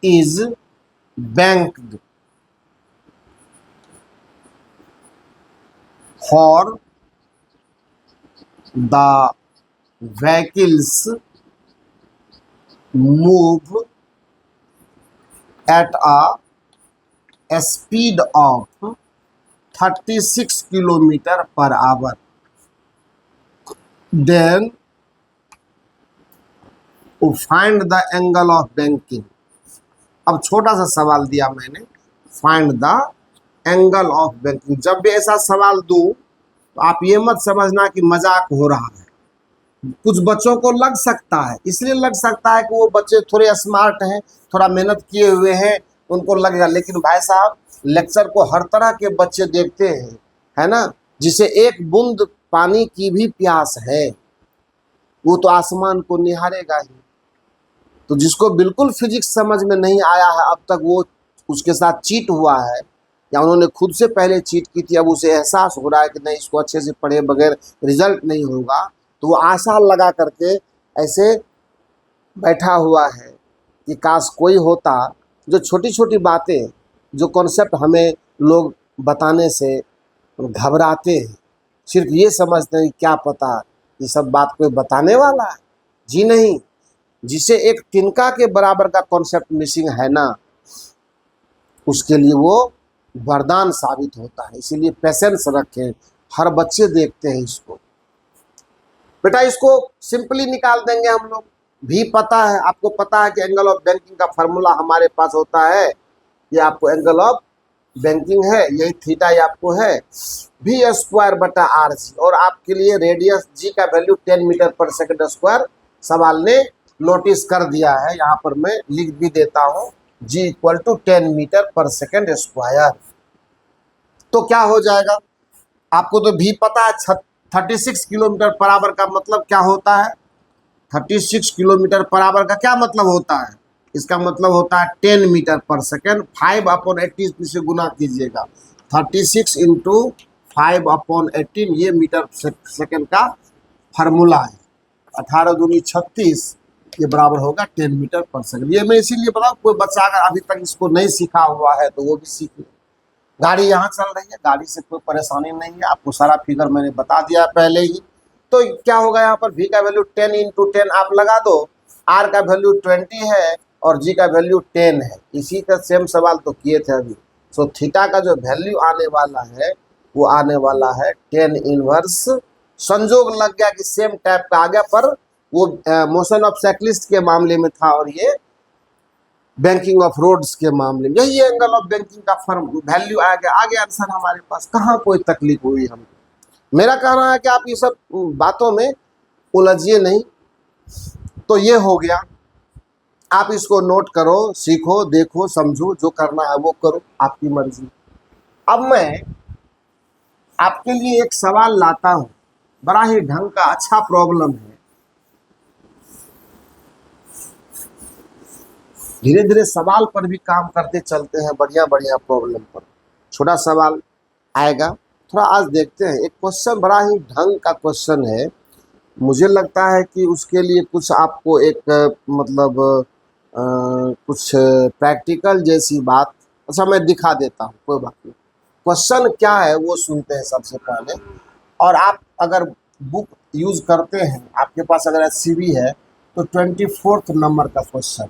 is banked for the vehicles move at a speed of 36 kilometre per hour, then find the angle of banking। अब छोटा सा सवाल दिया मैंने, find the angle of banking. जब भी ऐसा सवाल दूं तो आप ये मत समझना कि मजाक हो रहा है। कुछ बच्चों को लग सकता है, इसलिए लग सकता है कि वो बच्चे थोड़े स्मार्ट हैं, थोड़ा मेहनत किए हुए हैं, उनको लगेगा। लेकिन भाई साहब, लेक्चर को हर तरह के बच्चे देखते हैं, है ना। जिसे एक बूंद पानी की भी प्यास है वो तो आसमान को निहारेगा ही। तो जिसको बिल्कुल फिजिक्स समझ में नहीं आया है अब तक, वो उसके साथ चीट हुआ है या उन्होंने खुद से पहले चीट की थी, अब उसे एहसास हो रहा है कि नहीं, इसको अच्छे से पढ़े बगैर रिजल्ट नहीं होगा, तो वो आशा लगा करके ऐसे बैठा हुआ है कि काश कोई होता जो छोटी छोटी बातें, जो कॉन्सेप्ट हमें लोग बताने से घबराते हैं, सिर्फ ये समझते हैं क्या पता ये सब बात कोई बताने वाला है। जी नहीं, जिसे एक तिनका के बराबर का कॉन्सेप्ट मिसिंग है ना, उसके लिए वो वरदान साबित होता है। इसीलिए पेशेंस रखें, हर बच्चे देखते हैं इसको। बेटा इसको सिंपली निकाल देंगे हम लोग, भी पता है आपको, पता है कि एंगल ऑफ बैंकिंग का फार्मूला हमारे पास होता है, ये आपको एंगल ऑफ बैंकिंग है, यही थीटा ये आपको है v²/r(g), और आपके लिए रेडियस g का वैल्यू 10 मीटर पर सेकंड स्क्वायर सवाल ने नोटिस कर दिया है। यहाँ पर मैं लिख भी देता हूँ g = 10 मीटर पर सेकंड स्क्वायर। तो क्या हो जाएगा, आपको तो भी पता है 36 किलोमीटर पर आवर का मतलब क्या होता है। 36 किलोमीटर पर आवर का क्या मतलब होता है, इसका मतलब होता है 10 मीटर पर सेकंड। 5/18 से गुना कीजिएगा, 36 × 5/18 ये मीटर सेकंड का फार्मूला है। 18 दूनी 36, ये बराबर होगा 10 मीटर पर सेकंड। ये मैं इसीलिए बताऊँ, कोई बच्चा अगर अभी तक इसको नहीं सीखा हुआ है तो वो भी सीख ले। गाड़ी यहाँ चल रही है, गाड़ी से कोई परेशानी नहीं है, आपको सारा फिगर मैंने बता दिया पहले ही। तो क्या होगा, यहाँ पर v का वैल्यू 10 × 10 आप लगा दो, r का वैल्यू 20 है और g का वैल्यू 10 है। इसी का सेम सवाल तो किए थे अभी। सो थीटा का जो वैल्यू आने वाला है वो आने वाला है 10 इनवर्स। संजोग लग गया कि सेम टाइप का आ गया, पर वो मोशन ऑफ साइक्लिस्ट के मामले में था और ये बैंकिंग ऑफ रोड्स के मामले में। यही एंगल ऑफ बैंकिंग का फर्म वैल्यू आ गया, आगे आंसर हमारे पास, कहाँ कोई तकलीफ हुई हमको। मेरा कहना है कि आप ये सब बातों में उलझिए नहीं। तो ये हो गया, आप इसको नोट करो, सीखो, देखो, समझो, जो करना है वो करो, आपकी मर्जी। अब मैं आपके लिए एक सवाल लाता हूं, बड़ा ही ढंग का अच्छा प्रॉब्लम है। धीरे धीरे सवाल पर भी काम करते चलते हैं, बढ़िया बढ़िया प्रॉब्लम पर। छोटा सवाल आएगा, थोड़ा आज देखते हैं। एक क्वेश्चन बड़ा ही ढंग का क्वेश्चन है, मुझे लगता है कि उसके लिए कुछ आपको एक मतलब कुछ प्रैक्टिकल जैसी बात, अच्छा मैं दिखा देता हूँ, कोई बात नहीं। क्वेश्चन क्या है वो सुनते हैं सबसे पहले। और आप अगर बुक यूज़ करते हैं, आपके पास अगर SCB है तो 24 नंबर का क्वेश्चन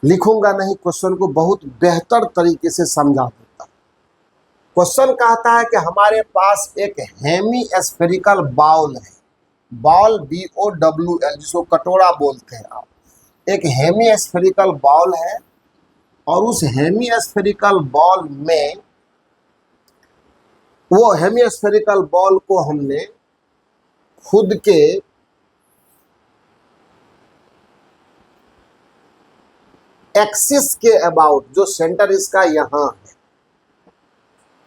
लिखूंगा नहीं, क्वेश्चन को बहुत बेहतर तरीके से समझा देता। क्वेश्चन कहता है कि हमारे पास एक हेमी स्फेरिकल बाउल है, बॉल BOWL, जिसको कटोरा बोलते हैं आप। एक हेमी स्फेरिकल बॉल है और उस हेमी स्फेरिकल बॉल में वो हेमिस्फेरिकल बॉल को हमने खुद के एक्सिस के अबाउट, जो सेंटर इसका यहाँ है,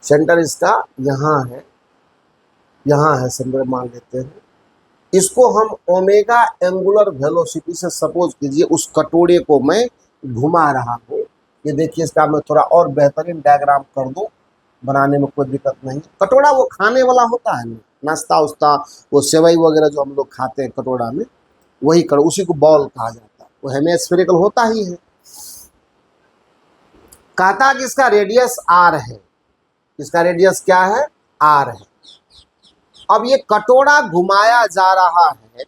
सेंटर इसका यहाँ है सेंटर मान लेते हैं, इसको हम ओमेगा एंगुलर वेलोसिटी से, सपोज कीजिए उस कटोरे को मैं घुमा रहा हूँ। ये देखिए, इसका मैं थोड़ा और बेहतरीन डायग्राम कर दूँ, बनाने में कोई दिक्कत नहीं। कटोरा वो खाने वाला होता है ना, नाश्ता उस्ता, वो सेवई वगैरह जो हम लोग खाते हैं कटोरा में, वही करो, उसी को बॉल कहा जाता है। वो हेमिस्फेरिकल होता ही है। कहता कि इसका रेडियस आर है, इसका रेडियस क्या है, आर है। अब ये कटोरा घुमाया जा रहा है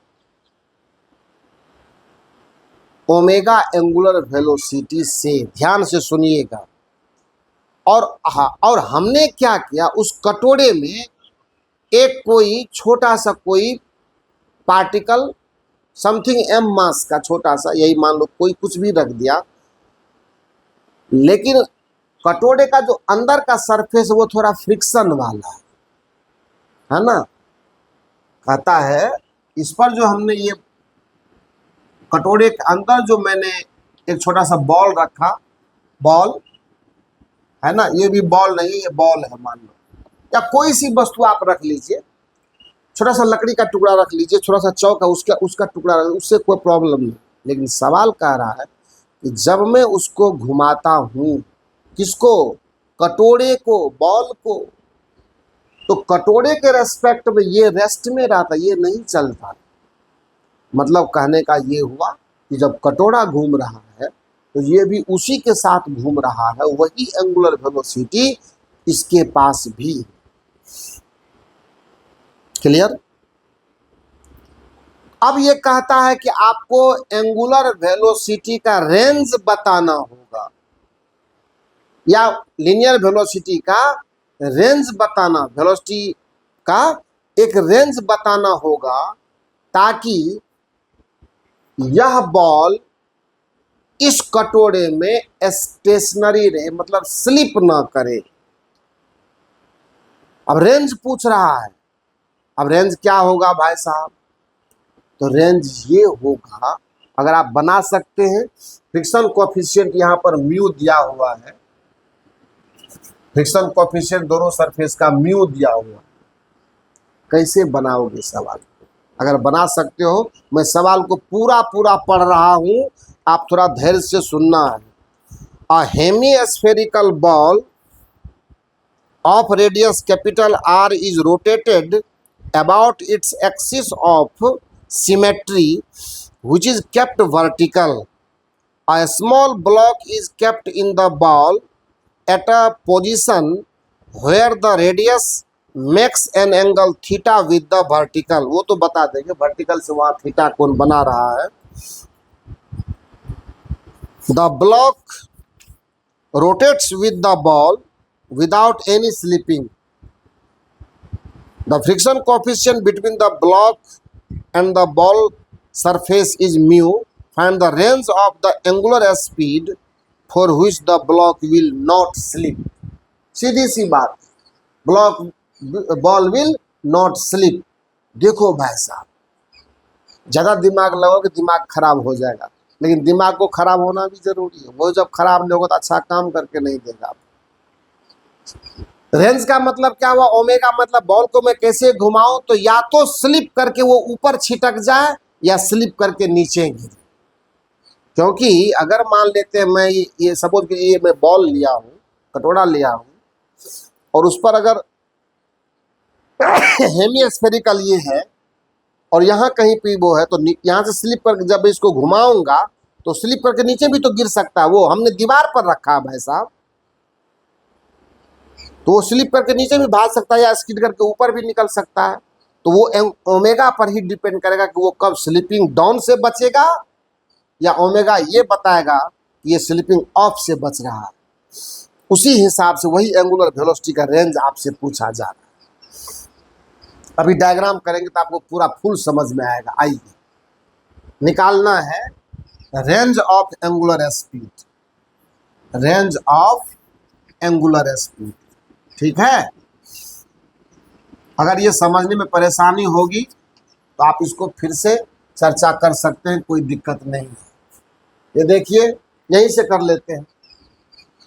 ओमेगा एंगुलर वेलोसिटी से, ध्यान से सुनिएगा। और हमने क्या किया, उस कटोरे में एक कोई छोटा सा कोई पार्टिकल, समथिंग एम मास का छोटा सा, यही मान लो कोई कुछ भी रख दिया, लेकिन कटोरे का जो अंदर का सरफेस वो थोड़ा फ्रिक्शन वाला है ना। कहता है इस पर जो हमने ये कटोरे के अंदर जो मैंने एक छोटा सा बॉल रखा, बॉल है ना, ये भी बॉल नहीं, ये बॉल है मान लो, या कोई सी वस्तु आप रख लीजिए, छोटा सा लकड़ी का टुकड़ा रख लीजिए, छोटा सा चौक है उसका टुकड़ा रख, उससे कोई प्रॉब्लम नहीं। लेकिन सवाल कह रहा है कि जब मैं उसको घुमाता हूँ, किसको, कटोरे को, बॉल को, तो कटोरे के रेस्पेक्ट में ये रेस्ट में रहता, ये नहीं चलता। मतलब कहने का ये हुआ कि जब कटोरा घूम रहा है तो ये भी उसी के साथ घूम रहा है, वही एंगुलर वेलोसिटी इसके पास भी। क्लियर। अब ये कहता है कि आपको एंगुलर वेलोसिटी का रेंज बताना होगा, या लीनियर वेलोसिटी का रेंज बताना, वेलोसिटी का एक रेंज बताना होगा, ताकि यह बॉल इस कटोरे में स्टेशनरी रहे, मतलब स्लिप ना करे। अब रेंज पूछ रहा है, अब रेंज क्या होगा भाई साहब, तो रेंज ये होगा, अगर आप बना सकते हैं, फ्रिक्शन कोएफिशिएंट यहाँ पर म्यू दिया हुआ है, फ्रिक्शन कोएफिशिएंट दोनों सरफेस का म्यू दिया हुआ, कैसे बनाओगे सवाल। अगर बना सकते हो, मैं सवाल को पूरा पढ़ रहा हूं, आप थोड़ा धैर्य से सुनना है। अ hemispherical ball of radius capital R is rotated about its axis of symmetry, which is kept vertical. A small block is kept in the ball at a position where the radius makes an angle theta with the vertical. वो तो बता देंगे, vertical से वहाँ theta कोण बना रहा है। The block rotates with the ball without any slipping. The friction coefficient between the block and the ball surface is mu. Find the range of the angular speed for which the block will not slip. सीधी सी बात, ball will not slip. देखो भाई साहब, ज़्यादा दिमाग लगाओगे दिमाग खराब हो जाएगा, लेकिन दिमाग को खराब होना भी जरूरी है। वो जब खराब नहीं होगा तो अच्छा काम करके नहीं देगा। रेंज का मतलब क्या हुआ, ओमेगा मतलब बॉल को मैं कैसे घुमाऊं तो या तो स्लिप करके वो ऊपर छिटक जाए या स्लिप करके नीचे गिरे। क्योंकि अगर मान लेते हैं मैं ये सपोज कि ये मैं बॉल लिया हूं, कटोरा लिया हूं, और उस पर अगर हेमिस्फेरिकल ये है और यहाँ कहीं पे वो है, तो यहाँ से स्लिप करके जब इसको घुमाऊंगा तो स्लिप करके नीचे भी तो गिर सकता है। वो हमने दीवार पर रखा है भाई साहब, तो वो स्लिप करके नीचे भी भाग सकता है या स्किड करके ऊपर भी निकल सकता है। तो वो ओमेगा पर ही डिपेंड करेगा कि वो कब स्लिपिंग डाउन से बचेगा, या ओमेगा ये बताएगा कि ये स्लिपिंग ऑफ से बच रहा है। उसी हिसाब से वही एंगुलर वेलोसिटी का रेंज आपसे पूछा जा रहा है। अभी डायग्राम करेंगे तो आपको पूरा फुल समझ में आएगा। आइए निकालना है range of angular speed, range of angular speed, ठीक है। अगर ये समझने में परेशानी होगी तो आप इसको फिर से चर्चा कर सकते हैं, कोई दिक्कत नहीं है। ये देखिए यहीं से कर लेते हैं।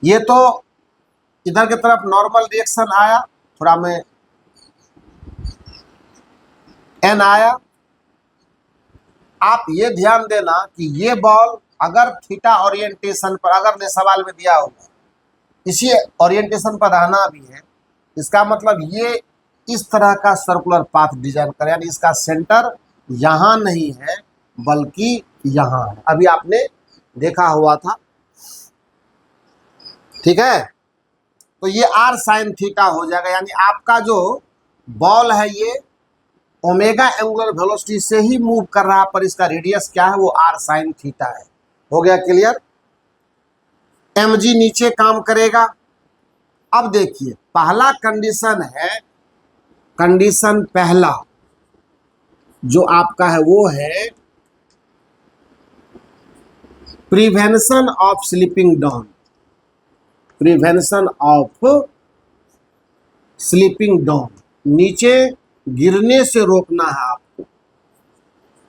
ये तो इधर की तरफ नॉर्मल रिएक्शन आया, थोड़ा मैं एन आया। आप ये ध्यान देना कि ये बॉल अगर थीटा ओरिएंटेशन पर, अगर ने सवाल में दिया होगा इसी ओरिएंटेशन पर रहना भी है, इसका मतलब ये इस तरह का सर्कुलर पाथ डिजाइन करें, यानी इसका सेंटर यहाँ नहीं है बल्कि यहाँ है। अभी आपने देखा हुआ था, ठीक है। तो ये आर साइन थीटा हो जाएगा, यानी आपका जो बॉल है ये ओमेगा एंगुलर वेलोसिटी से ही मूव कर रहा है, पर इसका रेडियस क्या है, वो आर साइन थीटा है। हो गया क्लियर। mg नीचे काम करेगा। अब देखिए पहला कंडीशन है, कंडीशन पहला जो आपका है वो है prevention of sleeping down, prevention of sleeping down, नीचे गिरने से रोकना है आपको।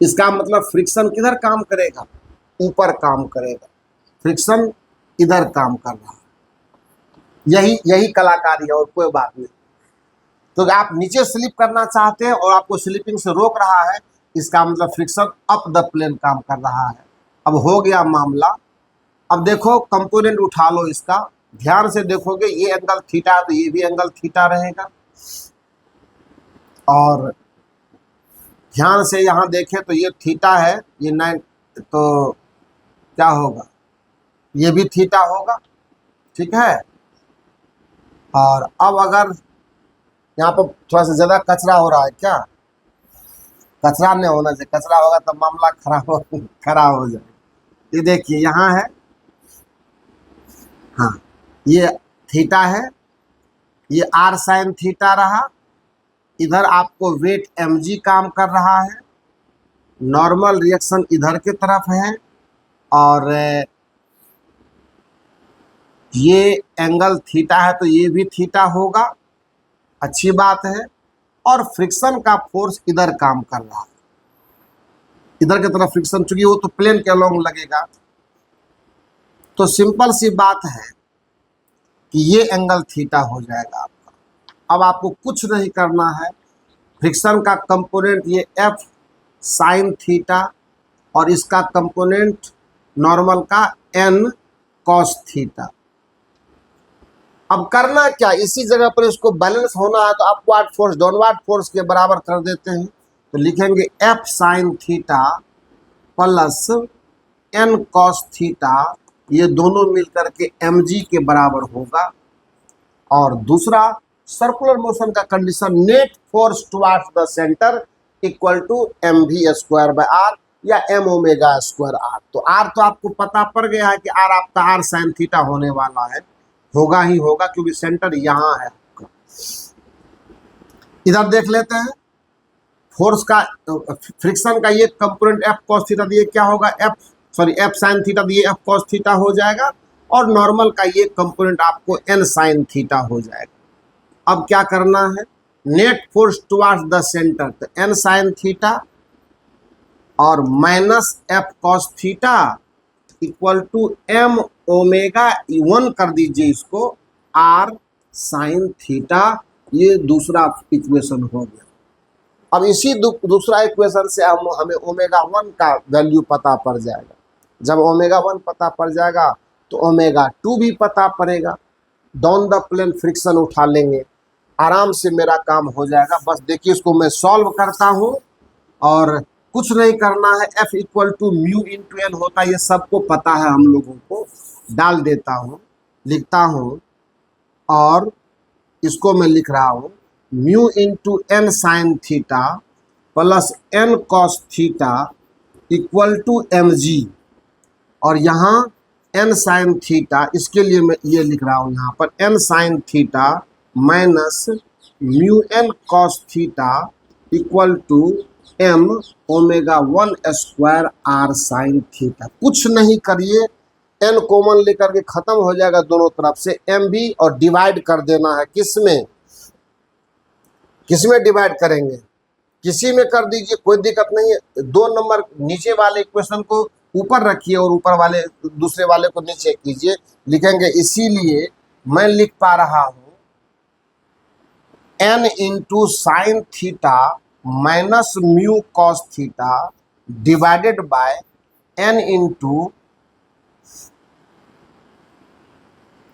इसका मतलब फ्रिक्शन किधर काम करेगा, ऊपर काम करेगा, फ्रिक्शन इधर काम कर रहा है। यही कलाकारी है और कोई बात नहीं। तो आप नीचे स्लिप करना चाहते हैं और आपको स्लिपिंग से रोक रहा है, इसका मतलब फ्रिक्शन अप द प्लेन काम कर रहा है। अब हो गया मामला। अब देखो कंपोनेंट उठा लो इसका, ध्यान से देखोगे ये एंगल थीटा है तो ये भी एंगल थीटा रहेगा। और ध्यान से यहाँ देखें तो ये थीटा है, ये 9, तो क्या होगा, ये भी थीटा होगा, ठीक है। और अब अगर यहाँ पर थोड़ा सा ज़्यादा कचरा हो रहा है, क्या कचरा नहीं होना चाहिए, कचरा होगा तो मामला खराब हो जाए। ये देखिए यहाँ है, हाँ ये थीटा है, ये आर साइन थीटा रहा, इधर आपको वेट mg काम कर रहा है, नॉर्मल रिएक्शन इधर की तरफ है, और ये एंगल थीटा है तो ये भी थीटा होगा, अच्छी बात है। और फ्रिक्शन का फोर्स इधर काम कर रहा है, इधर की तरफ फ्रिक्शन, चूंकि वो तो प्लेन के अलोंग लगेगा। तो सिंपल सी बात है कि ये एंगल थीटा हो जाएगा आपका। अब आपको कुछ नहीं करना है, फ्रिक्शन का कंपोनेंट ये एफ साइन थीटा और इसका कंपोनेंट नॉर्मल का एन कॉस थीटा। अब करना क्या, इसी जगह पर इसको बैलेंस होना है तो अपवार्ड फोर्स डाउनवर्ड फोर्स के बराबर कर देते हैं। तो लिखेंगे F sine theta plus N cos theta, ये दोनों मिलकर के mg के बराबर होगा। और दूसरा सर्कुलर मोशन का condition, net force towards the centre equal to mv square by r या m ओमेगा स्क्वायर r। तो r तो आपको पता पड़ गया है कि r आपका r साइन थीटा होने वाला है, होगा ही होगा क्योंकि सेंटर यहाँ है। इधर देख लेते हैं फोर्स का, फ्रिक्शन का ये कंपोनेंट एफ कॉस थीटा दिए क्या होगा, एफ साइन थीटा दिए एफ कॉस थीटा हो जाएगा, और नॉर्मल का ये कंपोनेंट आपको एन साइन थीटा हो जाएगा। अब क्या करना है, net force towards the centre, तो एन साइन थीटा और minus F cos theta equal to M omega 1 कर दीजिए इसको आर साइन थीटा। ये दूसरा इक्वेशन हो गया। अब इसी दूसरा इक्वेशन से हमें ओमेगा 1 का वैल्यू पता पड़ जाएगा। जब ओमेगा 1 पता पड़ जाएगा तो ओमेगा 2 भी पता पड़ेगा। डाउन द प्लेन फ्रिक्शन उठा लेंगे, आराम से मेरा काम हो जाएगा। बस देखिए इसको मैं सॉल्व करता हूँ और कुछ नहीं करना है। F equal to mu into N होता है, ये सबको पता है, हम लोगों को डाल देता हूँ, लिखता हूँ, और इसको मैं लिख रहा हूँ mu into N sine theta plus N cos theta equal to mg, और यहाँ एन साइन थीटा, इसके लिए मैं ये लिख रहा हूँ यहाँ पर N sine theta minus mu N cos theta equal to M omega 1 square R sine theta. कुछ नहीं करिए, एन कॉमन लेकर के खत्म हो जाएगा दोनों तरफ से, एम भी, और डिवाइड कर देना है किस में, किस में डिवाइड करेंगे, किसी में कर दीजिए, कोई दिक्कत नहीं है। 2 नंबर नीचे वाले इक्वेशन को ऊपर रखिए और ऊपर वाले दूसरे वाले को नीचे कीजिए, लिखेंगे। इसीलिए मैं लिख पा रहा हूं n into sine theta minus mu cos theta divided by n into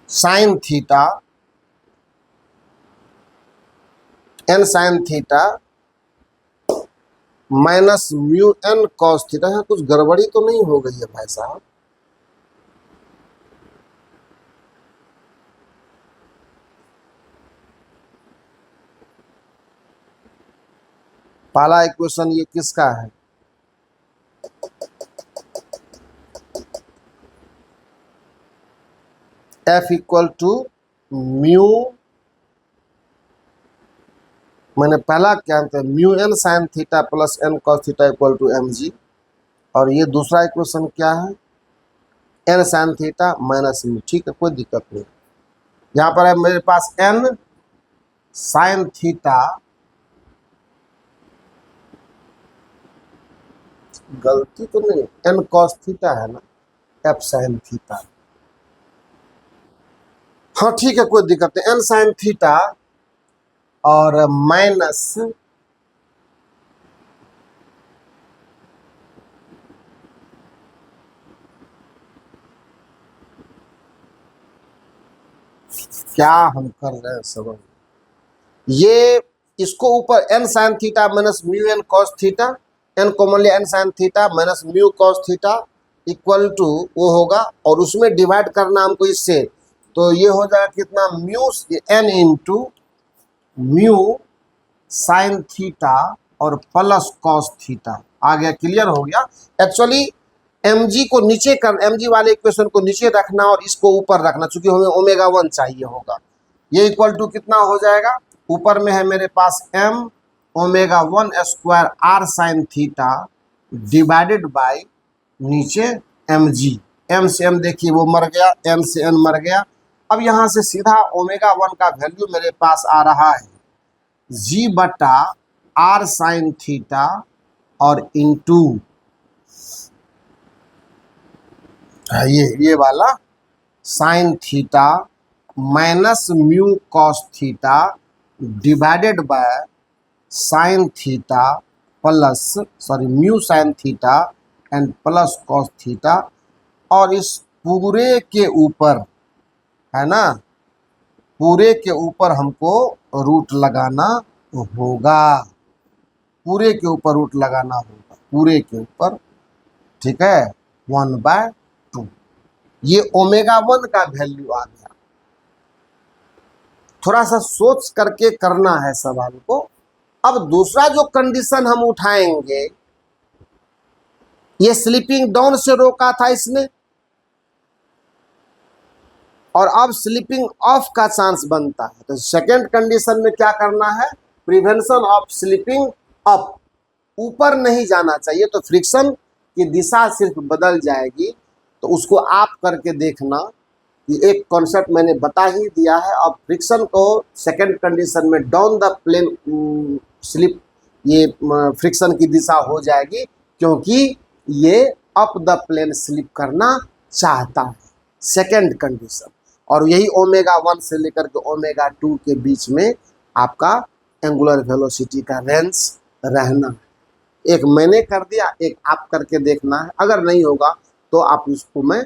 sine theta, n sine theta minus mu n cos theta. यहाँ कुछ गड़बड़ी तो नहीं हो गई है भाई साहब? पहला इक्वेशन ये किसका है? f इक्वल टू म्यू, मैंने पहला क्या है, mu n sine theta plus n cos theta equal to mg। और ये दूसरा इक्वेशन क्या है? n sine theta minus mu. ठीक है, कोई दिक्कत नहीं। यहाँ पर है मेरे पास n साइन थीटा, गलती तो नहीं, n कॉस थीटा है ना, f साइन थीटा। हाँ ठीक है, कोई दिक्कत नहीं। n साइन थीटा और माइनस क्या हम कर रहे हैं समझ, ये इसको ऊपर n sine theta minus mu n cos theta, n common लिया, n sine theta minus mu cos theta equal to वो होगा, और उसमें डिवाइड करना हमको इससे, तो ये हो जाएगा कितना, mu n into mu sign theta और प्लस कॉस थीटा। आ गया, क्लियर हो गया। एक्चुअली mg को नीचे कर, mg वाले इक्वेशन को नीचे रखना और इसको ऊपर रखना, चूंकि हमें ओमेगा 1 चाहिए होगा। ये इक्वल टू कितना हो जाएगा, ऊपर में है मेरे पास m omega 1 square r sine theta divided by नीचे mg। m से m देखिए वो मर गया, m से n मर गया। अब यहाँ से सीधा ओमेगा 1 का वैल्यू मेरे पास आ रहा है g बटा r साइन थीटा और इंटू ये वाला sign theta minus mu cos theta divided by sine theta plus mu sine theta and plus cos theta. और इस पूरे के ऊपर है ना, पूरे के ऊपर हमको रूट लगाना होगा, पूरे के ऊपर रूट लगाना होगा, पूरे के ऊपर। ठीक है, 1/2। ये ओमेगा 1 का वैल्यू आ गया। थोड़ा सा सोच करके करना है सवाल को। अब दूसरा जो कंडीशन हम उठाएंगे, ये स्लीपिंग डाउन से रोका था इसने, और अब स्लीपिंग ऑफ का चांस बनता है। तो सेकेंड कंडीशन में क्या करना है, प्रिवेंशन ऑफ स्लीपिंग अप, ऊपर नहीं जाना चाहिए। तो फ्रिक्शन की दिशा सिर्फ बदल जाएगी, तो उसको आप करके देखना। ये एक कॉन्सेप्ट मैंने बता ही दिया है। अब फ्रिक्शन को सेकेंड कंडीशन में डाउन द प्लेन स्लिप, ये फ्रिक्शन की दिशा हो जाएगी, क्योंकि ये अप द प्लेन स्लिप करना चाहता है, सेकेंड कंडीशन। और यही ओमेगा 1 से लेकर के ओमेगा 2 के बीच में आपका एंगुलर वेलोसिटी का रेंज रहना। एक मैंने कर दिया, एक आप करके देखना है। अगर नहीं होगा तो आप इसको मैं,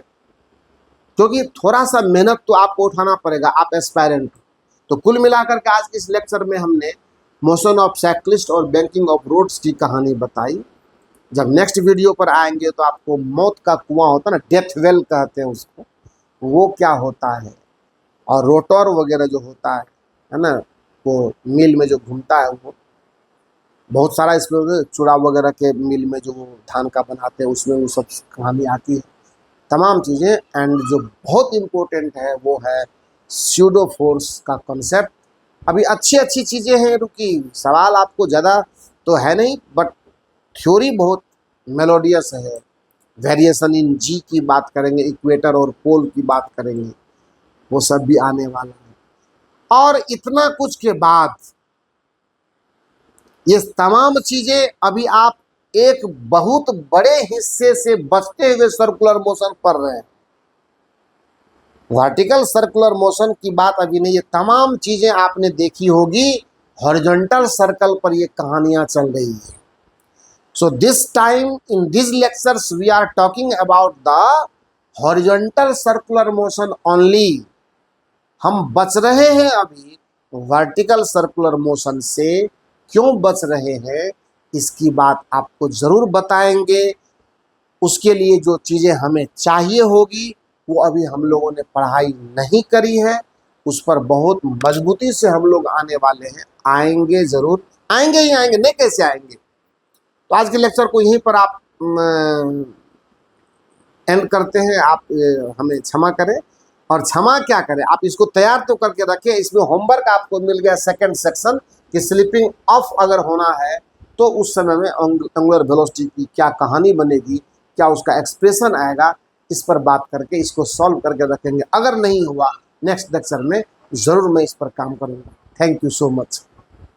क्योंकि थोड़ा सा मेहनत तो आपको उठाना पड़ेगा, आप एस्पायरेंट। तो कुल मिलाकर के आज के इस लेक्चर में हमने मोशन ऑफ साइक्लिस्ट और बैंकिंग ऑफ रोड्स की कहानी बताई। जब नेक्स्ट वीडियो पर आएंगे तो आपको मौत का कुआं होता है ना, डेथ वेल कहते हैं उसको, वो क्या होता है, और रोटर वगैरह जो होता है ना, वो मिल में जो घूमता है, वो बहुत सारा इसमें चूड़ा वगैरह के मिल में जो धान का बनाते हैं, उसमें वो सब कहानी आती है, तमाम चीज़ें। एंड जो बहुत इम्पोर्टेंट है वो है स्यूडो फोर्स का कॉन्सेप्ट। अभी अच्छी अच्छी चीज़ें हैं, रुकी सवाल आपको ज़्यादा तो है नहीं, बट थ्योरी बहुत मेलोडियस है। वेरिएशन इन जी की बात करेंगे, इक्वेटर और पोल की बात करेंगे, वो सब भी आने वाला है। और इतना कुछ के बाद ये तमाम चीजें अभी आप एक बहुत बड़े हिस्से से बचते हुए सर्कुलर मोशन पढ़ रहे हैं। वर्टिकल सर्कुलर मोशन की बात अभी नहीं, ये तमाम चीजें आपने देखी होगी। हॉरिजॉन्टल सर्कल पर ये कहानियां चल रही है। So this time in this lectures we are talking about the horizontal circular motion only. हम बच रहे हैं अभी वर्टिकल सर्कुलर मोशन से। क्यों बच रहे हैं इसकी बात आपको जरूर बताएंगे। उसके लिए जो चीज़ें हमें चाहिए होगी वो अभी हम लोगों ने पढ़ाई नहीं करी है, उस पर बहुत मजबूती से हम लोग आने वाले हैं। आएंगे जरूर, आएंगे ही आएंगे, नहीं कैसे आएंगे। तो आज के लेक्चर को यहीं पर आप एंड करते हैं। आप हमें क्षमा करें, और क्षमा क्या करें, आप इसको तैयार तो करके रखें। इसमें होमवर्क आपको मिल गया सेकंड सेक्शन कि स्लिपिंग ऑफ अगर होना है तो उस समय में एंगुलर वेलोसिटी की क्या कहानी बनेगी, क्या उसका एक्सप्रेशन आएगा, इस पर बात करके इसको सॉल्व करके रखेंगे। अगर नहीं हुआ नेक्स्ट लेक्चर में ज़रूर मैं इस पर काम करूँगा। Thank you so much.